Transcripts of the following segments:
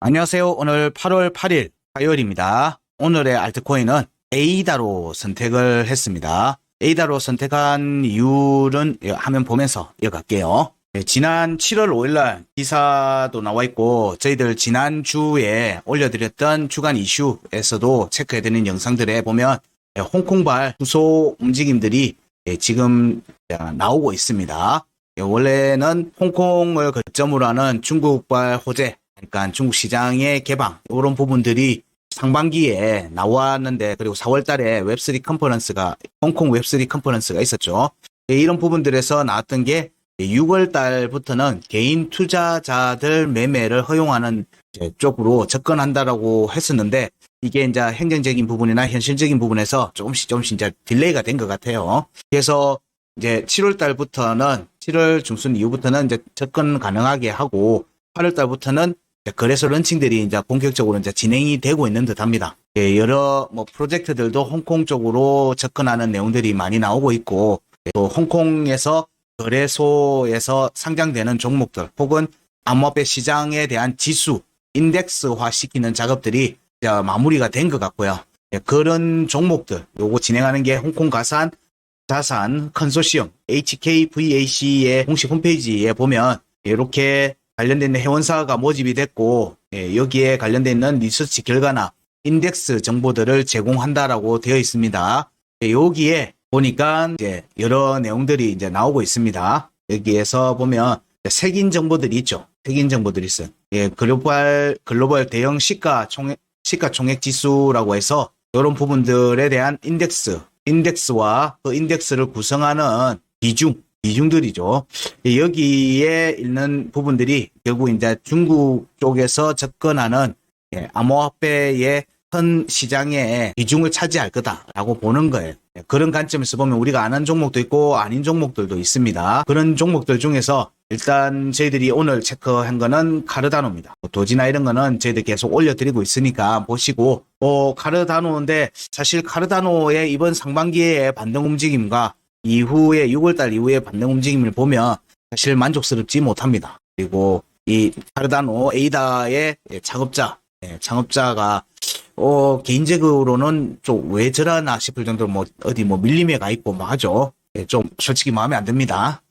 안녕하세요. 오늘 8월 8일 화요일입니다. 오늘의 알트코인은 에이다로 선택을 했습니다. 에이다로 선택한 이유는 화면 보면서 이어갈게요. 지난 7월 5일날 기사도 나와 있고 저희들 지난주에 올려드렸던 주간 이슈에서도 체크해드린 영상들에 보면 홍콩발 수소 움직임들이 지금 나오고 있습니다. 원래는 홍콩을 거점으로 하는 중국발 호재, 그러니까 중국 시장의 개방 이런 부분들이 상반기에 나왔는데, 그리고 4월 달에 웹3 컨퍼런스가 홍콩 웹3 컨퍼런스가 있었죠. 이런 부분들에서 나왔던 게 6월 달부터는 개인 투자자들 매매를 허용하는 쪽으로 접근한다라고 했었는데, 이게 이제 행정적인 부분이나 현실적인 부분에서 조금씩 이제 딜레이가 된 것 같아요. 그래서 이제 7월 달부터는 7월 중순 이후부터는 이제 접근 가능하게 하고 8월 달부터는 거래소 런칭들이 이제 본격적으로 이제 진행이 되고 있는 듯합니다. 여러 프로젝트들도 홍콩 쪽으로 접근하는 내용들이 많이 나오고 있고, 또 홍콩에서 거래소에서 상장되는 종목들 혹은 암호화폐 시장에 대한 지수 인덱스화 시키는 작업들이 이제 마무리가 된 것 같고요. 그런 종목들 요거 진행하는 게 홍콩 가산 자산 컨소시엄 HKVAC의 공식 홈페이지에 보면 이렇게 관련된 회원사가 모집이 됐고, 여기에 관련된 있는 리서치 결과나 인덱스 정보들을 제공한다라고 되어 있습니다. 여기에 보니까 이제 여러 내용들이 이제 나오고 있습니다. 여기에서 보면 색인 정보들이 있죠. 색인 정보들이 있어요. 글로벌 대형 시가 총액 지수라고 해서 이런 부분들에 대한 인덱스와 그 인덱스를 구성하는 비중들이죠. 여기에 있는 부분들이 결국 이제 중국 쪽에서 접근하는 암호화폐의 큰 시장의 비중을 차지할 거다라고 보는 거예요. 그런 관점에서 보면 우리가 아는 종목도 있고 아닌 종목들도 있습니다. 그런 종목들 중에서 일단 저희들이 오늘 체크한 거는 카르다노입니다. 도지나 이런 거는 저희들 계속 올려드리고 있으니까 보시고, 카르다노인데 사실 카르다노의 이번 상반기의 반등 움직임과 이후에 6월달 이후에 반등 움직임을 보면 사실 만족스럽지 못합니다. 그리고 이 카르다노 에이다의 창업자가 개인적으로는 좀 왜 저러나 싶을 정도로 어디 밀림에 가 있고 하죠. 좀 솔직히 마음에 안 듭니다.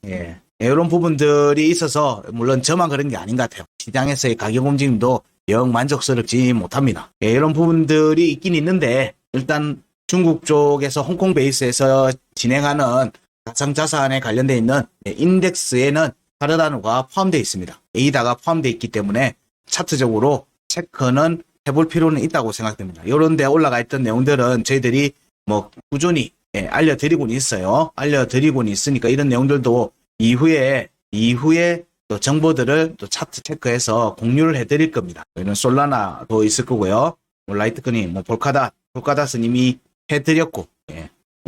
이런 부분들이 있어서 물론 저만 그런 게 아닌 것 같아요. 시장에서의 가격 움직임도 영 만족스럽지 못합니다. 이런 부분들이 있긴 있는데, 일단 중국 쪽에서 홍콩 베이스에서 진행하는 가상자산에 관련되어 있는 인덱스에는 카르다노가 포함되어 있습니다. 에이다가 포함되어 있기 때문에 차트적으로 체크는 해볼 필요는 있다고 생각됩니다. 이런 데 올라가 있던 내용들은 저희들이 꾸준히 알려드리고는 있어요. 알려드리고는 있으니까 이런 내용들도 이후에 또 정보들을 또 차트 체크해서 공유를 해드릴 겁니다. 이런 솔라나도 있을 거고요. 라이트코인, 볼카닷은 이미 해드렸고,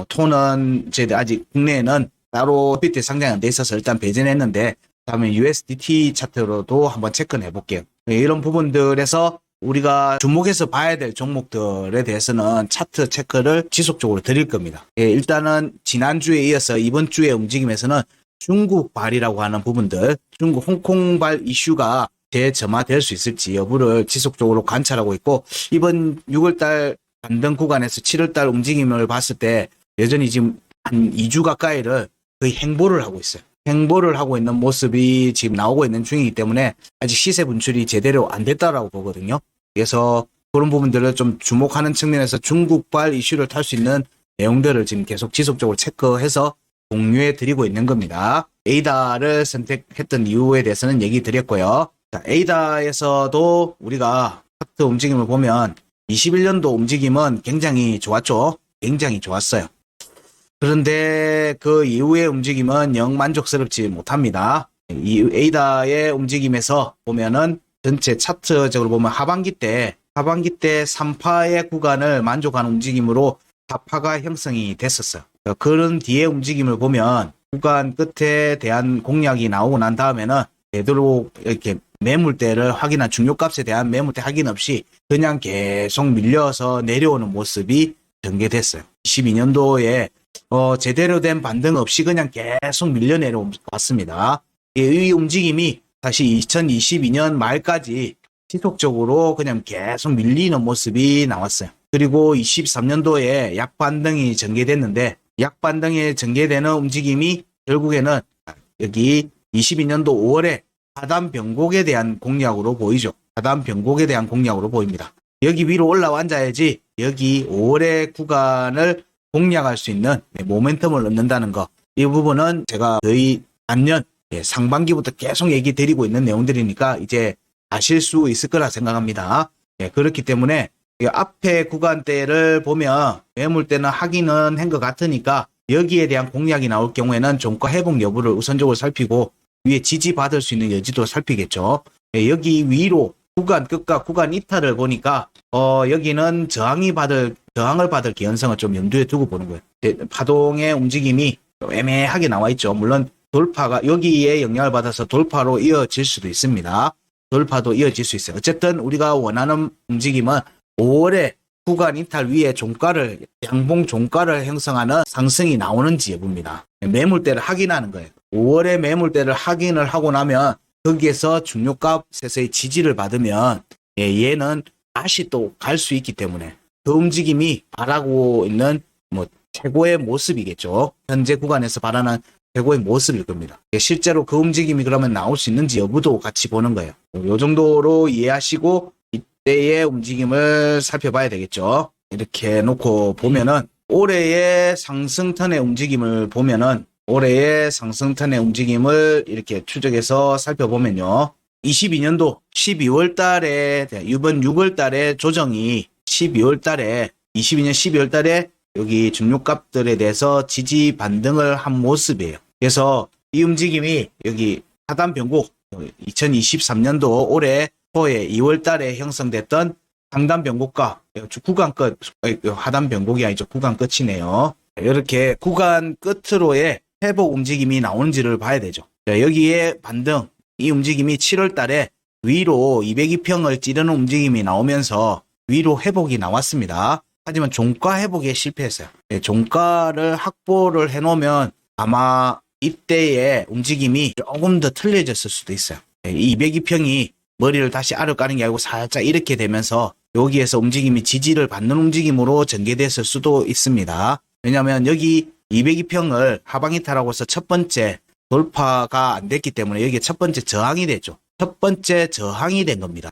톤은 저희들 아직 국내에는 따로 비트 상장이 안 돼 있어서 일단 배제했는데, 다음에 USDT 차트로도 한번 체크해 볼게요. 이런 부분들에서 우리가 주목해서 봐야 될 종목들에 대해서는 차트 체크를 지속적으로 드릴 겁니다. 일단은 지난주에 이어서 이번 주의 움직임에서는 중국발이라고 하는 부분들, 중국 홍콩발 이슈가 재점화될 수 있을지 여부를 지속적으로 관찰하고 있고, 이번 6월달 반등 구간에서 7월달 움직임을 봤을 때 여전히 지금 한 2주 가까이를 거의 행보를 하고 있어요. 행보를 하고 있는 모습이 지금 나오고 있는 중이기 때문에 아직 시세 분출이 제대로 안 됐다라고 보거든요. 그래서 그런 부분들을 좀 주목하는 측면에서 중국발 이슈를 탈 수 있는 내용들을 지금 계속 지속적으로 체크해서 공유해 드리고 있는 겁니다. 에이다를 선택했던 이유에 대해서는 얘기 드렸고요. 자, 에이다에서도 우리가 차트 움직임을 보면 21년도 움직임은 굉장히 좋았죠. 굉장히 좋았어요. 그런데 그 이후의 움직임은 영 만족스럽지 못합니다. 이 에이다의 움직임에서 보면은 전체 차트적으로 보면 하반기 때 3파의 구간을 만족하는 움직임으로 4파가 형성이 됐었어요. 그런 뒤에 움직임을 보면 구간 끝에 대한 공략이 나오고 난 다음에는 되도록 이렇게 매물대를 확인한 중요값에 대한 매물대 확인 없이 그냥 계속 밀려서 내려오는 모습이 전개됐어요. 22년도에 제대로 된 반등 없이 그냥 계속 밀려 내려왔습니다. 이 움직임이 다시 2022년 말까지 지속적으로 그냥 계속 밀리는 모습이 나왔어요. 그리고 23년도에 약반등이 전개됐는데 약반등에 전개되는 움직임이 결국에는 여기 22년도 5월에 하단 변곡에 대한 공략으로 보이죠. 하단 변곡에 대한 공략으로 보입니다. 여기 위로 올라와 앉아야지 여기 5월의 구간을 공략할 수 있는 모멘텀을 얻는다는 거. 이 부분은 제가 거의 반년 상반기부터 계속 얘기 드리고 있는 내용들이니까 이제 아실 수 있을 거라 생각합니다. 그렇기 때문에 앞에 구간대를 보면 매물대는 하기는 한 것 같으니까 여기에 대한 공략이 나올 경우에는 종가 회복 여부를 우선적으로 살피고 위에 지지받을 수 있는 여지도 살피겠죠. 여기 위로 구간 끝과 구간 이탈을 보니까 여기는 저항을 받을 개연성을 좀 염두에 두고 보는 거예요. 파동의 움직임이 애매하게 나와 있죠. 물론 돌파가 여기에 영향을 받아서 돌파로 이어질 수도 있습니다. 돌파도 이어질 수 있어요. 어쨌든 우리가 원하는 움직임은 5월에 구간 이탈 위에 양봉 종가를 형성하는 상승이 나오는지 여부입니다. 매물대를 확인하는 거예요. 5월에 매물대를 확인을 하고 나면 거기에서 중요값 세서의 지지를 받으면 얘는 다시 또 갈 수 있기 때문에 그 움직임이 바라고 있는 최고의 모습이겠죠. 현재 구간에서 바라는 최고의 모습일 겁니다. 실제로 그 움직임이 그러면 나올 수 있는지 여부도 같이 보는 거예요. 이 정도로 이해하시고 이때의 움직임을 살펴봐야 되겠죠. 이렇게 놓고 보면은 올해의 상승턴의 움직임을 보면은 올해의 상승턴의 움직임을 이렇게 추적해서 살펴보면요. 22년도 12월 달에 이번 6월 달에 조정이 12월 달에 22년 12월 달에 여기 중요값들에 대해서 지지 반등을 한 모습이에요. 그래서 이 움직임이 여기 하단 변곡 2023년도 올해 초에 2월 달에 형성됐던 상단 변곡과 구간 끝 하단 변곡이 아니죠. 구간 끝이네요. 이렇게 구간 끝으로의 회복 움직임이 나오는지를 봐야 되죠. 여기에 반등 이 움직임이 7월 달에 위로 202평을 찌르는 움직임이 나오면서 위로 회복이 나왔습니다. 하지만 종가 회복에 실패했어요. 종가를 확보를 해놓으면 아마 이때의 움직임이 조금 더 틀려졌을 수도 있어요. 이 202평이 머리를 다시 알을 까는 게 아니고 살짝 이렇게 되면서 여기에서 움직임이 지지를 받는 움직임으로 전개됐을 수도 있습니다. 왜냐하면 여기 202평을 하방 이탈하고 해서 첫 번째 돌파가 안 됐기 때문에 여기에 첫 번째 저항이 됐죠. 첫 번째 저항이 된 겁니다.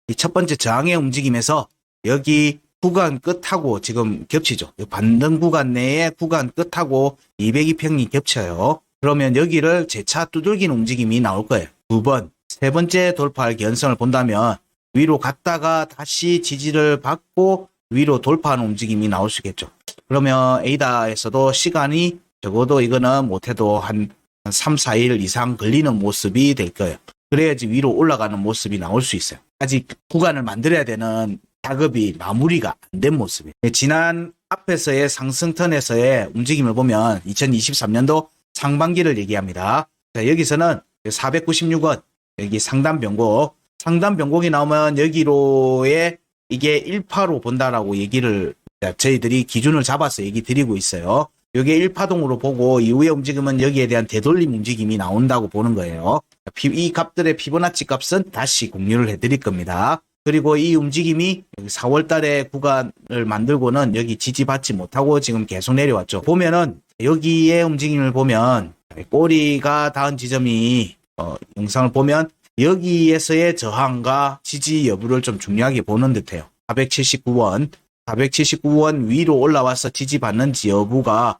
이 첫 번째 저항의 움직임에서 여기 구간 끝하고 지금 겹치죠. 반등 구간 내에 구간 끝하고 202평이 겹쳐요. 그러면 여기를 재차 두들기는 움직임이 나올 거예요. 두 번, 세 번째 돌파할 개연성을 본다면 위로 갔다가 다시 지지를 받고 위로 돌파하는 움직임이 나올 수 있겠죠. 그러면 에이다에서도 시간이 적어도 이거는 못해도 한 3, 4일 이상 걸리는 모습이 될 거예요. 그래야지 위로 올라가는 모습이 나올 수 있어요. 아직 구간을 만들어야 되는 작업이 마무리가 안 된 모습이에요. 지난 앞에서의 상승턴에서의 움직임을 보면 2023년도 상반기를 얘기합니다. 자, 여기서는 496원 여기 상단 변곡이 나오면 여기로의 이게 1파로 본다라고 얘기를 저희들이 기준을 잡아서 얘기 드리고 있어요. 이게 1파동으로 보고 이후의 움직임은 여기에 대한 되돌림 움직임이 나온다고 보는 거예요. 이 값들의 피보나치 값은 다시 공유를 해드릴 겁니다. 그리고 이 움직임이 4월 달에 구간을 만들고는 여기 지지받지 못하고 지금 계속 내려왔죠. 보면은 여기의 움직임을 보면 꼬리가 닿은 지점이 영상을 보면 여기에서의 저항과 지지 여부를 좀 중요하게 보는 듯해요. 479원 위로 올라와서 지지받는지 여부가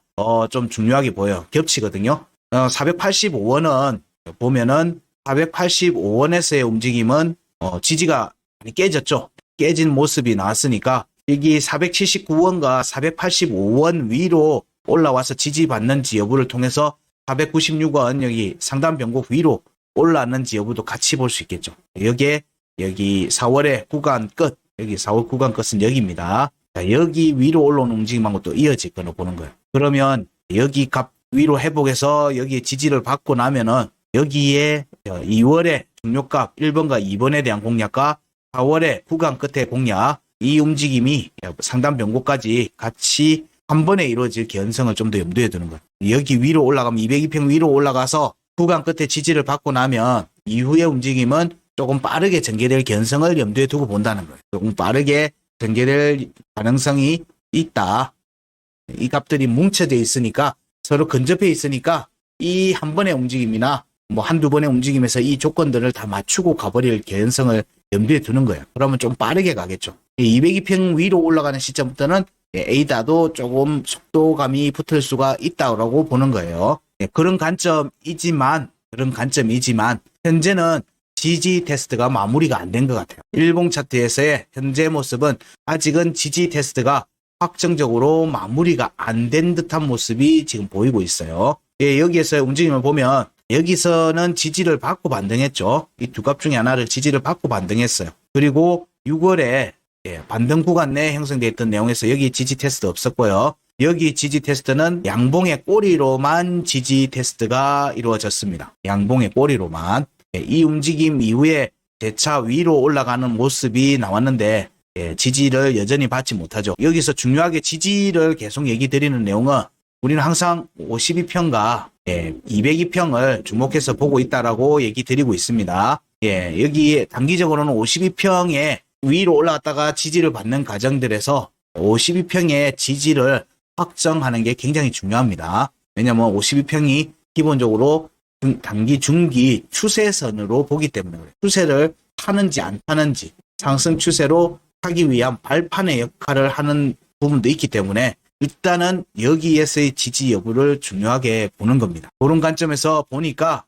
좀 중요하게 보여요. 겹치거든요. 485원은 보면은 485원에서의 움직임은 지지가 많이 깨졌죠. 깨진 모습이 나왔으니까 여기 479원과 485원 위로 올라와서 지지받는지 여부를 통해서 496원 여기 상단 변곡 위로 올라왔는지 여부도 같이 볼 수 있겠죠. 여기 4월의 구간 끝, 여기 4월 구간 끝은 여기입니다. 자, 여기 위로 올라오는 움직임하고 또 이어질 거로 보는 거예요. 그러면 여기 값 위로 회복해서 여기에 지지를 받고 나면은 여기에 2월의 중요값 1번과 2번에 대한 공략과 4월의 구간 끝의 공략 이 움직임이 상단 변곡까지 같이 한 번에 이루어질 개연성을 좀 더 염두에 두는 거예요. 여기 위로 올라가면 202평 위로 올라가서 구간 끝에 지지를 받고 나면 이후의 움직임은 조금 빠르게 전개될 개연성을 염두에 두고 본다는 거예요. 조금 빠르게 전개될 가능성이 있다. 이 값들이 뭉쳐져 있으니까 서로 근접해 있으니까 이 한 번의 움직임이나 뭐 한두 번의 움직임에서 이 조건들을 다 맞추고 가버릴 개연성을 염두에 두는 거예요. 그러면 좀 빠르게 가겠죠. 202평 위로 올라가는 시점부터는 A다도 조금 속도감이 붙을 수가 있다고 보는 거예요. 그런 관점이지만 현재는 지지 테스트가 마무리가 안 된 것 같아요. 일봉 차트에서의 현재 모습은 아직은 지지 테스트가 확정적으로 마무리가 안 된 듯한 모습이 지금 보이고 있어요. 여기에서의 움직임을 보면 여기서는 지지를 받고 반등했죠. 이 두 값 중에 하나를 지지를 받고 반등했어요. 그리고 6월에 반등 구간 내에 형성되어 있던 내용에서 여기 지지 테스트 없었고요. 여기 지지 테스트는 양봉의 꼬리로만 지지 테스트가 이루어졌습니다. 양봉의 꼬리로만. 이 움직임 이후에 재차 위로 올라가는 모습이 나왔는데 지지를 여전히 받지 못하죠. 여기서 중요하게 지지를 계속 얘기 드리는 내용은 우리는 항상 52평과 202평을 주목해서 보고 있다라고 얘기 드리고 있습니다. 여기 단기적으로는 52평에 위로 올라갔다가 지지를 받는 과정들에서 52평의 지지를 확정하는 게 굉장히 중요합니다. 왜냐하면 52평이 기본적으로 단기, 중기 추세선으로 보기 때문에 그래요. 추세를 타는지 안 타는지 상승 추세로 타기 위한 발판의 역할을 하는 부분도 있기 때문에 일단은 여기에서의 지지 여부를 중요하게 보는 겁니다. 그런 관점에서 보니까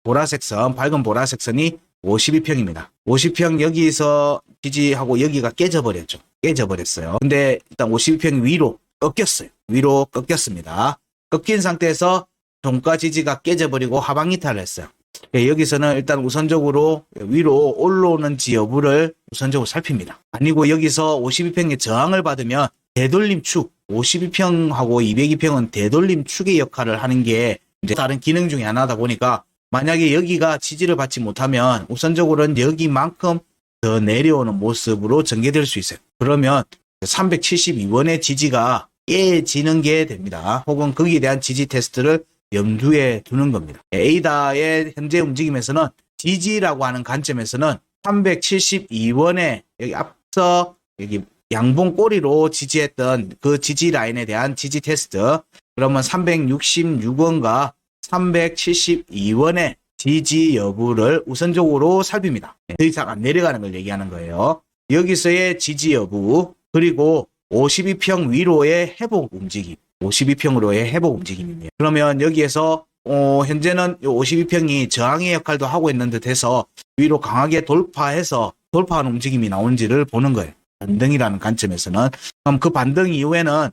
보라색 선, 밝은 보라색 선이 52평입니다. 50평 여기서 지지하고 여기가 깨져버렸죠. 깨져버렸어요. 근데 일단 52평 위로 꺾였어요. 위로 꺾였습니다. 꺾인 상태에서 종가 지지가 깨져버리고 하방 이탈을 했어요. 여기서는 일단 우선적으로 위로 올라오는지 여부를 우선적으로 살핍니다. 아니고 여기서 52평의 저항을 받으면 되돌림 축, 52평하고 202평은 되돌림 축의 역할을 하는 게 이제 다른 기능 중에 하나다 보니까 만약에 여기가 지지를 받지 못하면 우선적으로는 여기만큼 더 내려오는 모습으로 전개될 수 있어요. 그러면 372원의 지지가 깨지는 게 됩니다. 혹은 거기에 대한 지지 테스트를 염두에 두는 겁니다. 에이다의 현재 움직임에서는 지지라고 하는 관점에서는 372원에 여기 앞서 여기 양봉 꼬리로 지지했던 그 지지 라인에 대한 지지 테스트, 그러면 366원과 372원의 지지 여부를 우선적으로 살핍니다. 더 이상 안 내려가는 걸 얘기하는 거예요. 여기서의 지지 여부, 그리고 52평 위로의 회복 움직임, 52평으로의 회복 움직임입니다. 그러면 여기에서 현재는 52평이 저항의 역할도 하고 있는 듯해서 위로 강하게 돌파하는 움직임이 나오는지를 보는 거예요. 반등이라는 관점에서는. 그럼 그 반등 이후에는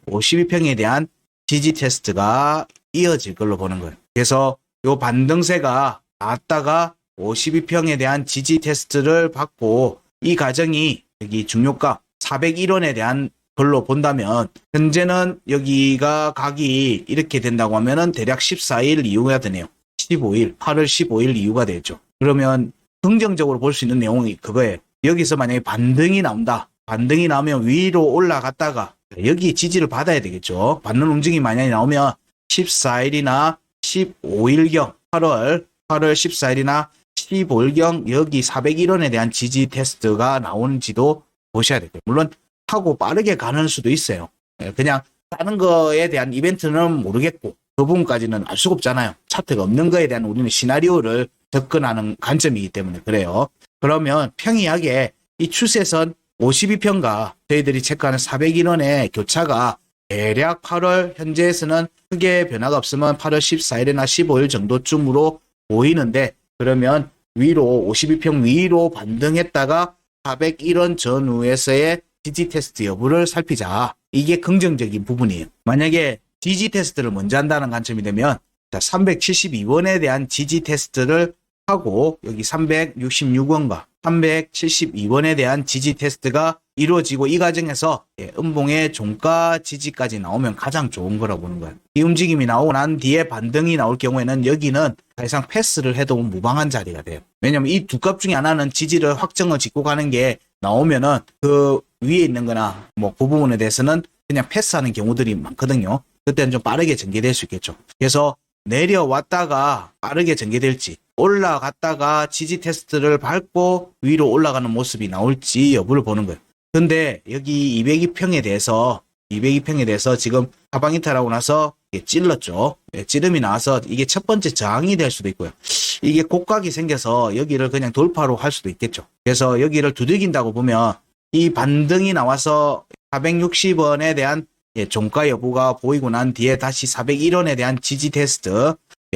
52평에 대한 지지 테스트가 이어질 걸로 보는 거예요. 그래서 이 반등세가 나왔다가 52평에 대한 지지 테스트를 받고 이 과정이 여기 중요가 401원에 대한 걸로 본다면 현재는 여기가 각이 이렇게 된다고 하면은 대략 14일 이후가 되네요. 15일, 8월 15일 이후가 되죠. 그러면 긍정적으로 볼 수 있는 내용이 그거예요. 여기서 만약에 반등이 나온다. 반등이 나오면 위로 올라갔다가 여기 지지를 받아야 되겠죠. 받는 움직임이 만약에 나오면 14일이나 15일경 8월 14일이나 15일경 여기 401원에 대한 지지 테스트가 나오는지도 보셔야 되고요. 물론 하고 빠르게 가는 수도 있어요. 그냥 다른 거에 대한 이벤트는 모르겠고 그 부분까지는 알 수가 없잖아요. 차트가 없는 거에 대한 우리는 시나리오를 접근하는 관점이기 때문에 그래요. 그러면 평이하게 이 추세선 52평과 저희들이 체크하는 401원의 교차가 대략 8월 현재에서는 크게 변화가 없으면 8월 14일이나 15일 정도쯤으로 보이는데, 그러면 위로 52평 위로 반등했다가 401원 전후에서의 지지 테스트 여부를 살피자. 이게 긍정적인 부분이에요. 만약에 지지 테스트를 먼저 한다는 관점이 되면 372원에 대한 지지 테스트를 하고 여기 366원과 372원에 대한 지지 테스트가 이루어지고 이 과정에서 음봉의 종가 지지까지 나오면 가장 좋은 거라고 보는 거예요. 이 움직임이 나오고 난 뒤에 반등이 나올 경우에는 여기는 더 이상 패스를 해도 무방한 자리가 돼요. 왜냐면 이 두 값 중에 하나는 지지를 확정을 짓고 가는 게 나오면은 그 위에 있는 거나 뭐 그 부분에 대해서는 그냥 패스하는 경우들이 많거든요. 그때는 좀 빠르게 전개될 수 있겠죠. 그래서 내려왔다가 빠르게 전개될지 올라갔다가 지지 테스트를 밟고 위로 올라가는 모습이 나올지 여부를 보는 거예요. 근데 여기 202평에 대해서 지금 하방 이탈하고 나서 찔렀죠. 찌름이 나와서 이게 첫 번째 저항이 될 수도 있고요. 이게 곡각이 생겨서 여기를 그냥 돌파로 할 수도 있겠죠. 그래서 여기를 두들긴다고 보면 이 반등이 나와서 460원에 대한 종가 여부가 보이고 난 뒤에 다시 401원에 대한 지지 테스트,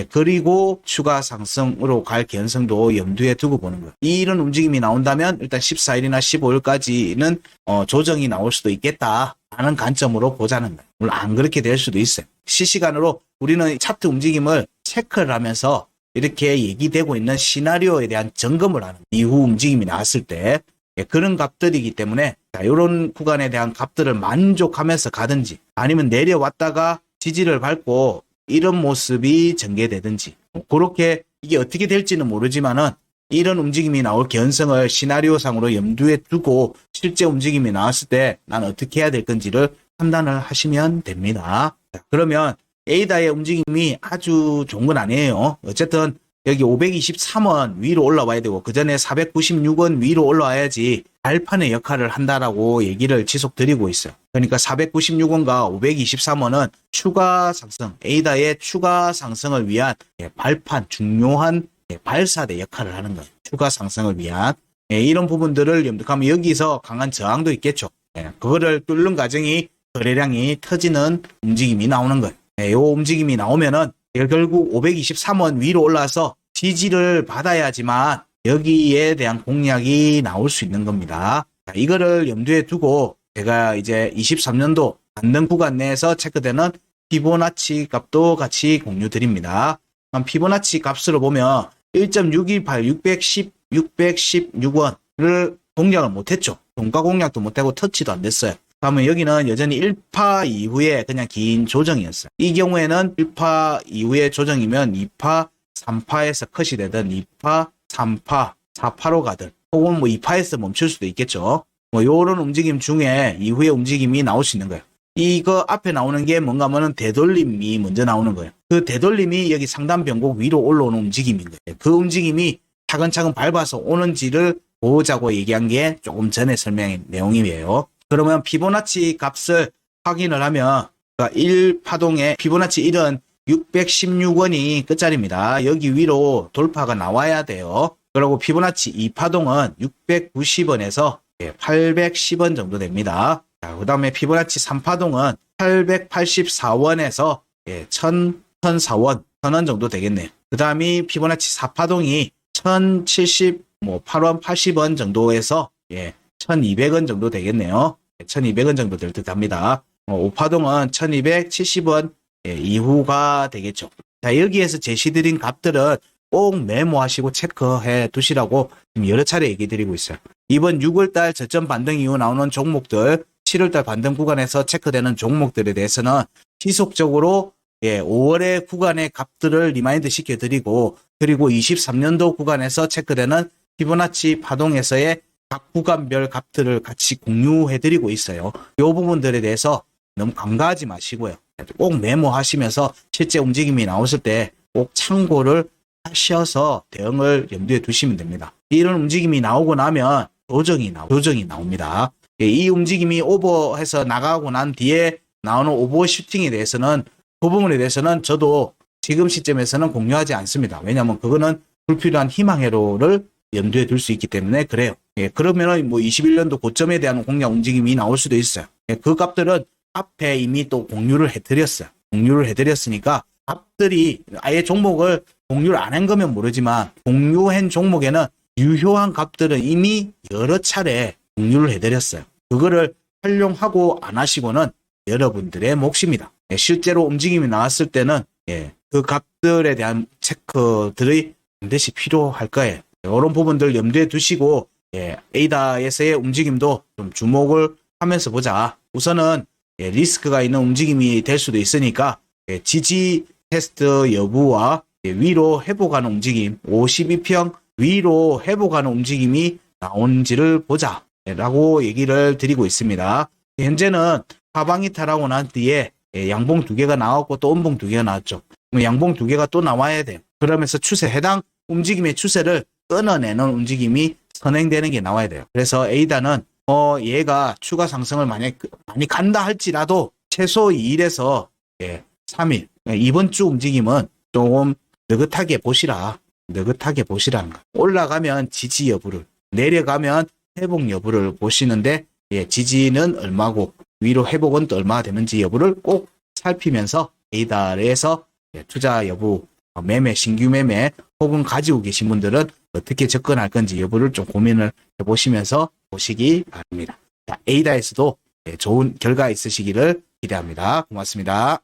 그리고 추가 상승으로 갈 개연성도 염두에 두고 보는 거예요. 이런 움직임이 나온다면 일단 14일이나 15일까지는 조정이 나올 수도 있겠다 라는 관점으로 보자는 거예요. 물론 안 그렇게 될 수도 있어요. 실시간으로 우리는 차트 움직임을 체크를 하면서 이렇게 얘기되고 있는 시나리오에 대한 점검을 하는 이후 움직임이 나왔을 때 그런 값들이기 때문에 이런 구간에 대한 값들을 만족하면서 가든지 아니면 내려왔다가 지지를 밟고 이런 모습이 전개되든지 그렇게 이게 어떻게 될지는 모르지만은 이런 움직임이 나올 개연성을 시나리오상으로 염두에 두고 실제 움직임이 나왔을 때 난 어떻게 해야 될 건지를 판단을 하시면 됩니다. 그러면 에이다의 움직임이 아주 좋은 건 아니에요. 어쨌든 여기 523원 위로 올라와야 되고 그 전에 496원 위로 올라와야지 발판의 역할을 한다라고 얘기를 지속 드리고 있어요. 그러니까 496원과 523원은 추가 상승, 에이다의 추가 상승을 위한 발판, 중요한 발사대 역할을 하는 거예요. 추가 상승을 위한 이런 부분들을 염두하면 여기서 강한 저항도 있겠죠. 그거를 뚫는 과정이 거래량이 터지는 움직임이 나오는 거예요. 이 움직임이 나오면은 결국 523원 위로 올라와서 지지를 받아야지만 여기에 대한 공략이 나올 수 있는 겁니다. 이거를 염두에 두고 제가 이제 23년도 반등 구간 내에서 체크되는 피보나치 값도 같이 공유 드립니다. 피보나치 값으로 보면 1.628, 616원을 공략을 못했죠. 종가 공략도 못하고 터치도 안 됐어요. 그러면 여기는 여전히 1파 이후에 그냥 긴 조정이었어요. 이 경우에는 1파 이후의 조정이면 2파, 3파에서 컷이 되든 2파, 3파, 4파로 가든 혹은 뭐 2파에서 멈출 수도 있겠죠. 뭐 요런 움직임 중에 이후의 움직임이 나올 수 있는 거예요. 이거 앞에 나오는 게 뭔가 하면은 되돌림이 먼저 나오는 거예요. 그 되돌림이 여기 상단 변곡 위로 올라오는 움직임인 거예요. 그 움직임이 차근차근 밟아서 오는지를 보자고 얘기한 게 조금 전에 설명한 내용이에요. 그러면 피보나치 값을 확인을 하면 1파동의 피보나치 1은 616원이 끝자리입니다. 여기 위로 돌파가 나와야 돼요. 그리고 피보나치 2파동은 690원에서 810원 정도 됩니다. 그 다음에 피보나치 3파동은 884원에서 1004원, 1000원 정도 되겠네요. 그 다음에 피보나치 4파동이 1078원, 80원 정도에서 1200원 정도 되겠네요. 1200원 정도 될 듯 합니다. 5파동은 1270원 이후가 되겠죠. 자, 여기에서 제시드린 값들은 꼭 메모하시고 체크해 두시라고 지금 여러 차례 얘기 드리고 있어요. 이번 6월달 저점 반등 이후 나오는 종목들, 7월달 반등 구간에서 체크되는 종목들에 대해서는 지속적으로 5월의 구간의 값들을 리마인드 시켜드리고, 그리고 23년도 구간에서 체크되는 피보나치 파동에서의 각 구간별 값들을 같이 공유해드리고 있어요. 이 부분들에 대해서 너무 간과하지 마시고요. 꼭 메모하시면서 실제 움직임이 나왔을 때 꼭 참고를 하셔서 대응을 염두에 두시면 됩니다. 이런 움직임이 나오고 나면 조정이 나옵니다. 이 움직임이 오버해서 나가고 난 뒤에 나오는 오버슈팅에 대해서는 그 부분에 대해서는 저도 지금 시점에서는 공유하지 않습니다. 왜냐하면 그거는 불필요한 희망회로를 염두에 둘 수 있기 때문에 그래요. 그러면은 뭐 21년도 고점에 대한 공략 움직임이 나올 수도 있어요. 그 값들은 앞에 이미 또 공유를 해드렸어요. 공유를 해드렸으니까 값들이 아예 종목을 공유를 안 한 거면 모르지만 공유한 종목에는 유효한 값들은 이미 여러 차례 공유를 해드렸어요. 그거를 활용하고 안 하시고는 여러분들의 몫입니다. 실제로 움직임이 나왔을 때는 그 값들에 대한 체크들이 반드시 필요할 거예요. 이런 부분들 염두에 두시고 에이다에서의 움직임도 좀 주목을 하면서 보자. 우선은 리스크가 있는 움직임이 될 수도 있으니까 지지 테스트 여부와 위로 회복하는 움직임, 52평 위로 회복하는 움직임이 나온지를 보자 라고 얘기를 드리고 있습니다. 현재는 하방 이탈하고 난 뒤에 양봉 2개가 나왔고 또 음봉 2개가 나왔죠. 그럼 양봉 2개가 또 나와야 돼요. 그러면서 추세 해당 움직임의 추세를 끊어내는 움직임이 선행되는 게 나와야 돼요. 그래서 A단은 얘가 추가 상승을 만약 많이 간다 할지라도 최소 2일에서 3일 이번 주 움직임은 조금 느긋하게 보시라. 느긋하게 보시라는 거. 올라가면 지지 여부를, 내려가면 회복 여부를 보시는데 지지는 얼마고 위로 회복은 또 얼마나 되는지 여부를 꼭 살피면서 A달에서 투자 여부, 매매, 신규 매매 혹은 가지고 계신 분들은 어떻게 접근할 건지 여부를 좀 고민을 해보시면서 보시기 바랍니다. A달에서도 좋은 결과 있으시기를 기대합니다. 고맙습니다.